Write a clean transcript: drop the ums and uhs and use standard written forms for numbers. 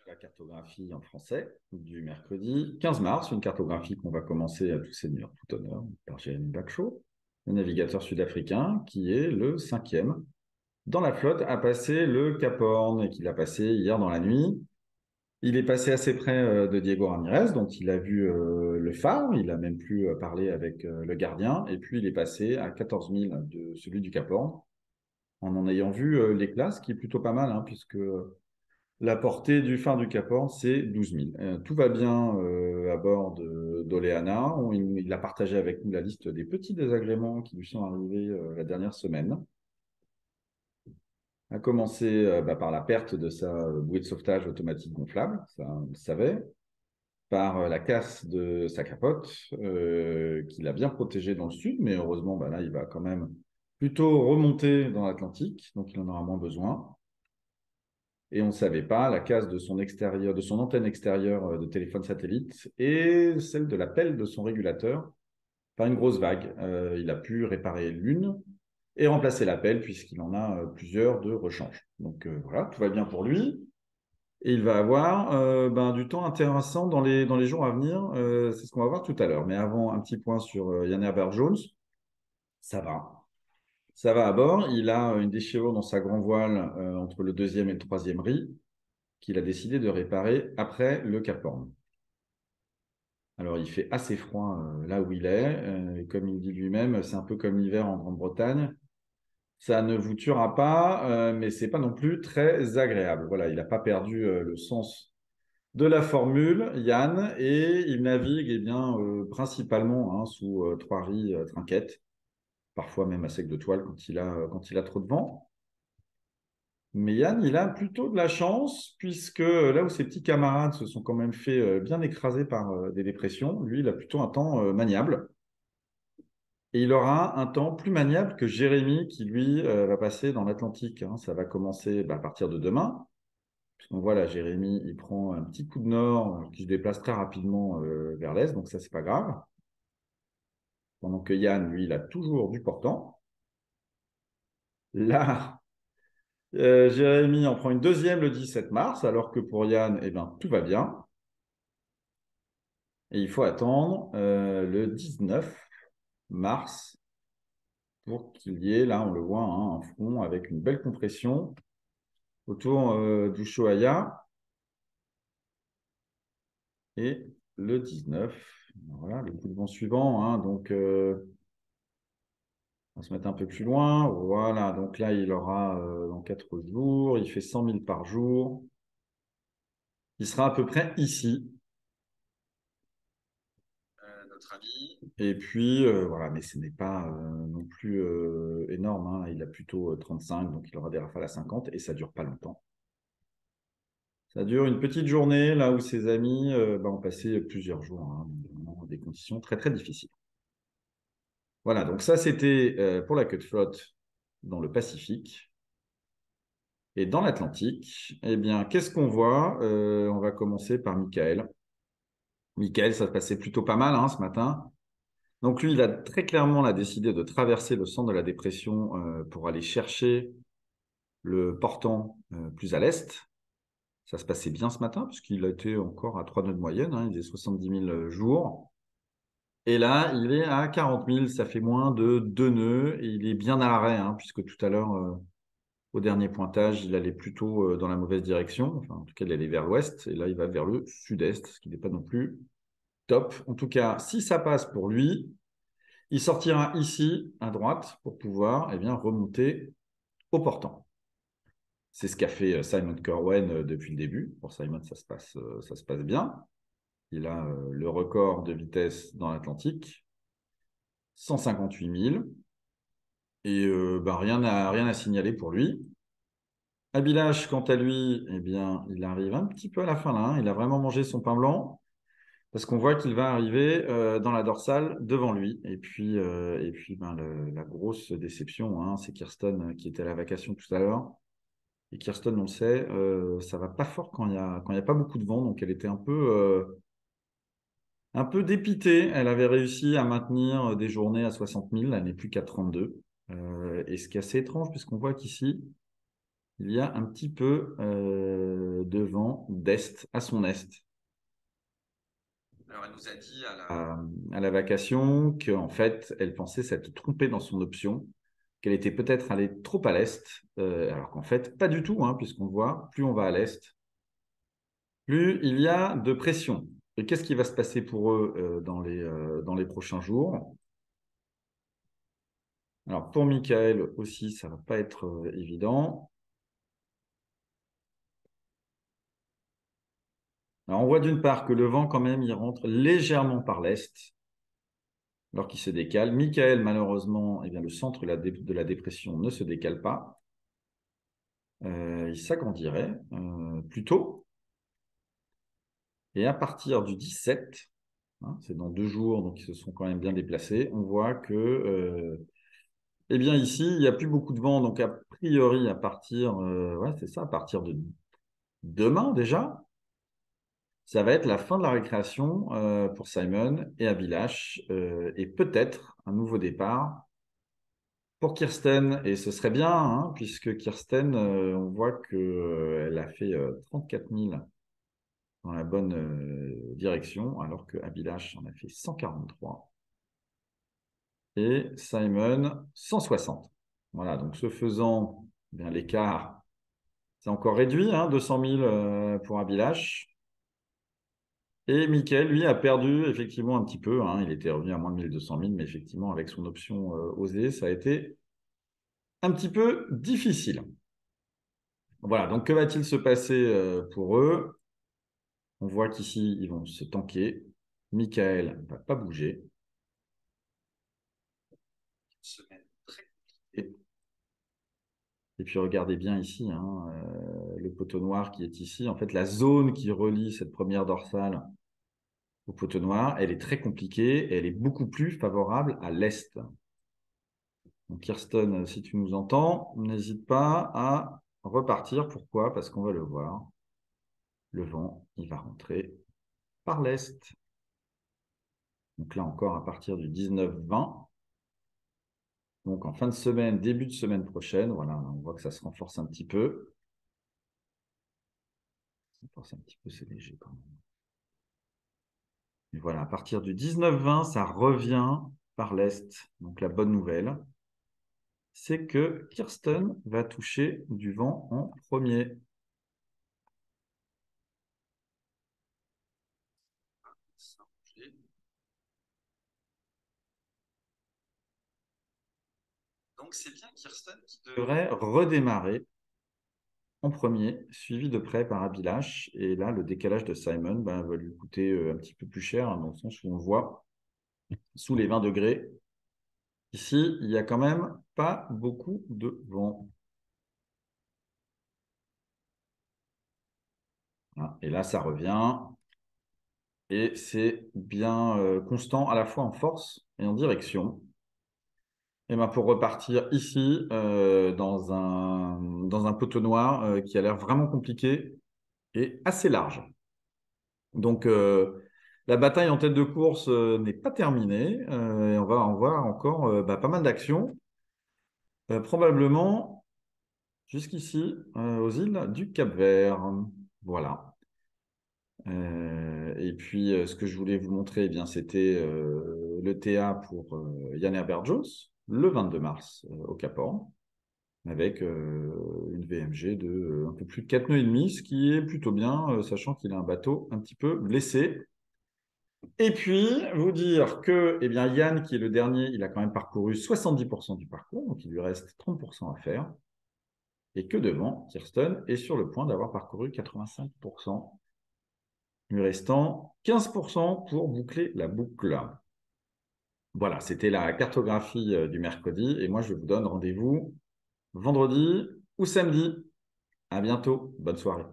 La cartographie en français du mercredi 15 mars, une cartographie qu'on va commencer à tout seigneur, tout honneur, par Jérémy Bacchot, le navigateur sud-africain, qui est le cinquième dans la flotte à passer le Cap Horn et qu'il a passé hier dans la nuit. Il est passé assez près de Diego Ramirez, dont il a vu le phare, il a même pu parler avec le gardien, et puis il est passé à 14 000 de celui du Cap Horn, en ayant vu l'éclat, ce qui est plutôt pas mal, hein, puisque la portée du phare du Cap Horn, c'est 12 000. Tout va bien à bord d'Oleana. Il a partagé avec nous la liste des petits désagréments qui lui sont arrivés la dernière semaine. A commencé par la perte de sa bouée de sauvetage automatique gonflable, ça on le savait, par la casse de sa capote, qu'il a bien protégée dans le sud, mais heureusement, là, il va quand même plutôt remonter dans l'Atlantique, donc il en aura moins besoin. Et on ne savait pas la casse de son extérieur, de son antenne extérieure de téléphone satellite et celle de la pelle de son régulateur par une grosse vague. Il a pu réparer l'une et remplacer la pelle puisqu'il en a plusieurs de rechange. Donc voilà, tout va bien pour lui. Et il va avoir du temps intéressant dans les jours à venir. C'est ce qu'on va voir tout à l'heure. Mais avant, un petit point sur Jan Herbert Jones. Ça va. Ça va à bord. Il a une déchirure dans sa grand voile entre le deuxième et le troisième riz, qu'il a décidé de réparer après le Cap Horn. Alors, il fait assez froid là où il est. Et comme il dit lui-même, c'est un peu comme l'hiver en Grande-Bretagne. Ça ne vous tuera pas, mais c'est pas non plus très agréable. Voilà, il n'a pas perdu le sens de la formule, Yann, et il navigue principalement sous trois riz trinquettes, parfois même à sec de toile quand il a trop de vent. Mais Yann, il a plutôt de la chance, puisque là où ses petits camarades se sont quand même fait bien écraser par des dépressions, lui, il a plutôt un temps maniable. Et il aura un temps plus maniable que Jérémy, qui lui va passer dans l'Atlantique, hein. Ça va commencer à partir de demain. Puisqu'on voit là, Jérémy, il prend un petit coup de nord qui se déplace très rapidement vers l'est, donc ça, c'est pas grave. Pendant que Yann, lui, il a toujours du portant. Là, Jérémy en prend une deuxième le 17 mars, alors que pour Yann, eh ben, tout va bien. Et il faut attendre le 19 mars pour qu'il y ait, là, on le voit, hein, un front avec une belle compression autour d'Ushuaïa. Et le 19, voilà, le coup de vent suivant, hein, donc on va se mettre un peu plus loin. Voilà, donc là, il aura dans 4 jours, il fait 100 000 par jour. Il sera à peu près ici, notre ami. Et puis, voilà, mais ce n'est pas non plus énorme, hein. Il a plutôt 35, donc il aura des rafales à 50 et ça ne dure pas longtemps. Ça dure une petite journée, là où ses amis ont passé plusieurs jours, hein, dans des conditions très, très difficiles. Voilà, donc ça, c'était pour la queue de flotte dans le Pacifique. Et dans l'Atlantique, eh bien, qu'est-ce qu'on voit? On va commencer par Michael. Michael, ça se passait plutôt pas mal ce matin. Donc lui, il a très clairement là, décidé de traverser le centre de la dépression pour aller chercher le portant plus à l'est. Ça se passait bien ce matin, puisqu'il a été encore à 3 nœuds de moyenne, hein, il faisait 70 000 jours. Et là, il est à 40 000, ça fait moins de 2 nœuds, et il est bien à l'arrêt, hein, puisque tout à l'heure, au dernier pointage, il allait plutôt dans la mauvaise direction. Enfin, en tout cas, il allait vers l'ouest, et là, il va vers le sud-est, ce qui n'est pas non plus top. En tout cas, si ça passe pour lui, il sortira ici, à droite, pour pouvoir remonter au portant. C'est ce qu'a fait Simon Corwen depuis le début. Pour Simon, ça se passe bien. Il a le record de vitesse dans l'Atlantique, 158 000. Et rien à signaler pour lui. Abilash, quant à lui, eh bien, il arrive un petit peu à la fin là, hein. Il a vraiment mangé son pain blanc parce qu'on voit qu'il va arriver dans la dorsale devant lui. La grosse déception, hein, c'est Kirsten qui était à la vacation tout à l'heure. Et Kirsten, on le sait, ça va pas fort quand il y a pas beaucoup de vent, donc elle était un peu dépitée. Elle avait réussi à maintenir des journées à 60 000, elle n'est plus qu'à 32. Et ce qui est assez étrange, puisqu'on voit qu'ici, il y a un petit peu de vent d'est, à son est. Alors, elle nous a dit à la vacation qu'en fait, elle pensait s'être trompée dans son option, qu'elle était peut-être allée trop à l'est, alors qu'en fait, pas du tout, hein, puisqu'on voit, plus on va à l'est, plus il y a de pression. Et qu'est-ce qui va se passer pour eux dans les prochains jours? Alors, pour Michael aussi, ça ne va pas être évident. Alors, on voit d'une part que le vent, quand même, il rentre légèrement par l'est, alors qu'il se décale. Michael, malheureusement, eh bien, le centre de la dépression ne se décale pas. Il s'agrandirait plutôt. Et à partir du 17, hein, c'est dans 2 jours, donc ils se sont quand même bien déplacés, on voit que, eh bien ici, il n'y a plus beaucoup de vent. Donc a priori, à partir, ouais, c'est ça, à partir de demain déjà, ça va être la fin de la récréation pour Simon et Abilash, et peut-être un nouveau départ pour Kirsten. Et ce serait bien, hein, puisque Kirsten, on voit qu'elle a fait 34 000 dans la bonne direction, alors que Abilash en a fait 143 et Simon 160. Voilà, donc ce faisant, eh bien, l'écart, c'est encore réduit, hein, 200 000 pour Abilash. Et Mickaël, lui, a perdu effectivement un petit peu, hein, il était revenu à moins de 1200 000, mais effectivement, avec son option osée, ça a été un petit peu difficile. Voilà, donc que va-t-il se passer pour eux? On voit qu'ici, ils vont se tanker. Mickaël ne va pas bouger. Et, et puis regardez bien ici, hein, le poteau noir qui est ici. En fait, la zone qui relie cette première dorsale au poteau noir, elle est très compliquée et elle est beaucoup plus favorable à l'est. Donc Kirsten, si tu nous entends, n'hésite pas à repartir. Pourquoi? Parce qu'on va le voir. Le vent, il va rentrer par l'est. Donc là encore, à partir du 19-20. Donc en fin de semaine, début de semaine prochaine, voilà, on voit que ça se renforce un petit peu. Ça se renforce un petit peu, c'est léger quand même. Et voilà, à partir du 19-20, ça revient par l'est. Donc la bonne nouvelle, c'est que Kirsten va toucher du vent en premier. Donc c'est bien Kirsten qui devrait redémarrer en premier, suivi de près par Abilash. Et là, le décalage de Simon va lui coûter un petit peu plus cher, hein, dans le sens où on voit sous les 20 degrés. Ici, il n'y a quand même pas beaucoup de vent. Voilà. Et là, ça revient. Et c'est bien constant à la fois en force et en direction. Et ben pour repartir ici, dans un poteau noir qui a l'air vraiment compliqué et assez large. Donc, la bataille en tête de course n'est pas terminée. Et on va en voir encore pas mal d'actions. Probablement jusqu'ici, aux îles du Cap-Vert. Voilà. Et puis, ce que je voulais vous montrer, eh bien, c'était le TA pour Jan Herbert Jones, le 22 mars au Cap Horn, avec une VMG de un peu plus de 4 nœuds et demi, ce qui est plutôt bien, sachant qu'il a un bateau un petit peu blessé. Et puis, vous dire que eh bien, Yann, qui est le dernier, il a quand même parcouru 70% du parcours, donc il lui reste 30% à faire. Et que devant, Kirsten est sur le point d'avoir parcouru 85%, lui restant 15% pour boucler la boucle. Voilà, c'était la cartographie du mercredi. Et moi, je vous donne rendez-vous vendredi ou samedi. À bientôt. Bonne soirée.